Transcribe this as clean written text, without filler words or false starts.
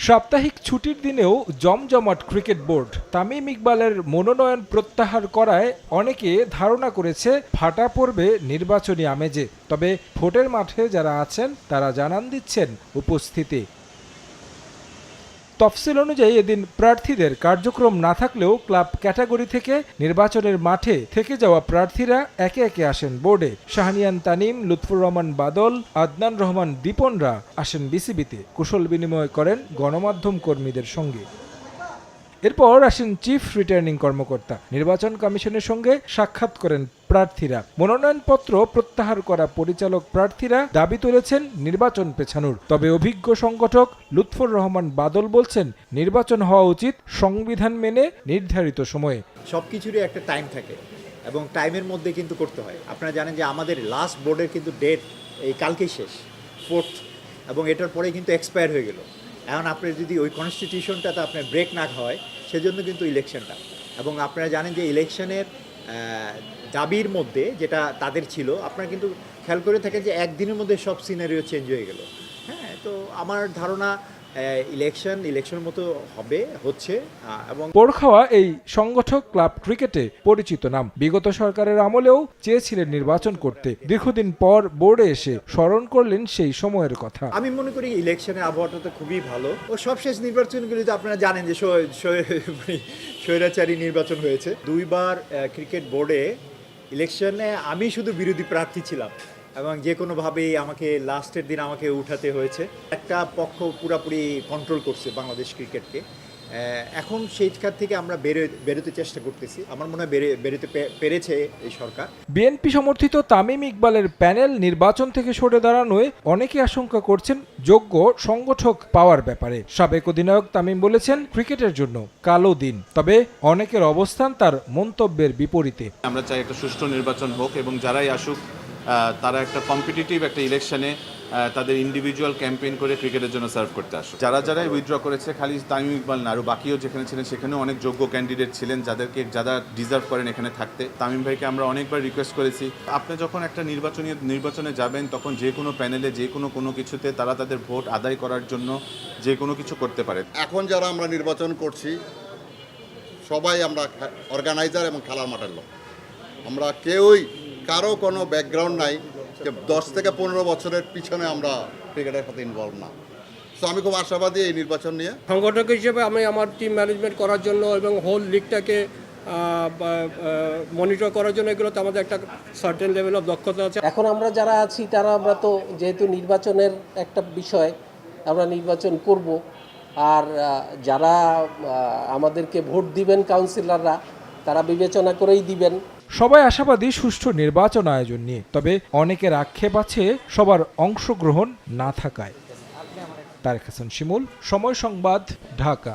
সাপ্তাহিক ছুটির দিনেও জমজমাট ক্রিকেট বোর্ড। তামিম ইকবালের মনোনয়ন প্রত্যাহার করায় অনেকে ধারণা করেছে ভাটা পড়বে নির্বাচনী আমেজে। তবে ভোটের মাঠে যারা আছেন তারা জানান দিচ্ছেন উপস্থিতি। তফসিল অনুযায়ী এদিন প্রার্থীদের কার্যক্রম না থাকলেও ক্লাব ক্যাটাগরি থেকে নির্বাচনের মাঠে থেকে যাওয়া প্রার্থীরা একে একে আসেন বোর্ডে। শাহনিয়ান তানিম, লুৎফুর রহমান বাদল, আদনান রহমান দীপনরা আসেন বিসিবিতে, কুশল বিনিময় করেন গণমাধ্যম কর্মীদের সঙ্গে। এরপর আসেন চিফ রিটার্নিং কর্মকর্তা। নির্বাচন কমিশনের সঙ্গে সাক্ষাৎ করেন প্রার্থীরা। মনোনয়নপত্র প্রত্যাহার করা পরিচালক প্রার্থীরা দাবি তুলেছেন নির্বাচন পেছানোর। তবে অভিজ্ঞ সংগঠক লুৎফুর রহমান বাদল বলছেন নির্বাচন হওয়া উচিত সংবিধান মেনে নির্ধারিত সময়ে। সবকিছুরই একটা টাইম থাকে এবং টাইমের মধ্যে কিন্তু করতে হয়। আপনারা জানেন যে আমাদের লাস্ট বোর্ডের কিন্তু ডেট এই কালকেই শেষ, 4th, এবং এটার পরে কিন্তু এক্সপায়ার হয়ে গেল। এখন আপনার যদি ওই কনস্টিটিউশনটাতে আপনার ব্রেক না হয় সেজন্য কিন্তু ইলেকশনটা, এবং আপনারা জানেন যে ইলেকশনের দাবির মধ্যে যেটা তাদের ছিল, আপনারা কিন্তু খেয়াল করে থাকেন যে একদিনের মধ্যে সব সিনারিও চেঞ্জ হয়ে গেল। হ্যাঁ, তো আমার ধারণা ইলেকশন মতো হচ্ছে। এবং পোড়খাওয়া এই সংগঠক ক্লাব ক্রিকেটে পরিচিত নাম। বিগত সরকারের আমলেও চেয়েছিলেন নির্বাচন করতে। দীর্ঘদিন পর বোর্ডে এসে স্মরণ করলেন সেই সময়ের কথা। আমি মনে করি ইলেকশনের আবহাওয়াটা তো খুবই ভালো। ও সবশেষ নির্বাচনগুলিতে আপনারা জানেন যে স্বৈরাচারী নির্বাচন হয়েছে। 2বার ক্রিকেট বোর্ডে ইলেকশনে আমি শুধু বিরোধী প্রার্থী ছিলাম, এবং যে কোনোভাবেই আমাকে লাস্টের দিন আমাকে উঠাতে হয়েছে। একটা পক্ষ পুরাপুরি কন্ট্রোল করছে বাংলাদেশ ক্রিকেটকে। এখন সেইখান থেকে আমরা বেরোতে চেষ্টা করতেছি। আমার মনে হয় বেরোতে পেরেছে এই সরকার। বিএনপি সমর্থিত তামিম ইকবালের প্যানেল নির্বাচন থেকে সরে দাঁড়ানোয় অনেকে আশঙ্কা করছেন যোগ্য সংগঠক পাওয়ার ব্যাপারে। সাবেক অধিনায়ক তামিম বলেছেন ক্রিকেটের জন্য কালো দিন। তবে অনেকের অবস্থান তার মন্তব্যের বিপরীতে। আমরা চাই একটা সুষ্ঠু নির্বাচন হোক এবং যারাই আসুক তারা একটা কম্পিটিটিভ একটা ইলেকশনে তাদের ইন্ডিভিজুয়াল ক্যাম্পেইন করে ক্রিকেটের জন্য সার্ভ করতে আসুক। যারাই উইথড্র করেছে, খালি তামিম ইকবাল না, আরও বাকিও যেখানে ছিলেন সেখানেও অনেক যোগ্য ক্যান্ডিডেট ছিলেন যারা ডিজার্ভ করেন এখানে থাকতে। তামিম ভাইকে আমরা অনেকবার রিকোয়েস্ট করেছি, আপনি যখন একটা নির্বাচনে যাবেন তখন যে কোনো প্যানেলে যে কোনো কিছুতে তারা তাদের ভোট আদায় করার জন্য যে কোনো কিছু করতে পারে। এখন যারা আমরা নির্বাচন করছি সবাই আমরা অর্গানাইজার এবং খেলার মাঠের লোক। আমরা কেউই কারো কোনো ব্যাকগ্রাউন্ড নাই যে 10 থেকে 15 বছরের পিছনে আমরা ক্রিকেটের সাথে ইনভলভ না। সো আমি খুব আশাবাদী এই নির্বাচন নিয়ে। সংগঠক হিসেবে আমি আমার টিম ম্যানেজমেন্ট করার জন্য এবং হোল লিগটাকে মনিটর করার জন্য এগুলোতে আমাদের একটা সার্টেন লেভেল অফ দক্ষতা আছে। এখন আমরা যারা আছি তারা আমরা তো যেহেতু নির্বাচনের একটা বিষয়, আমরা নির্বাচন করব। আর যারা আমাদেরকে ভোট দিবেন কাউন্সিলররা, তারা বিবেচনা করেই দিবেন। সবাই আশাবাদী সুষ্ঠু নির্বাচন আয়োজন নিয়ে। তবে অনেকের আক্ষেপ আছে সবার অংশগ্রহণ না থাকায়। তারেক হাসান শিমুল, সময় সংবাদ, ঢাকা।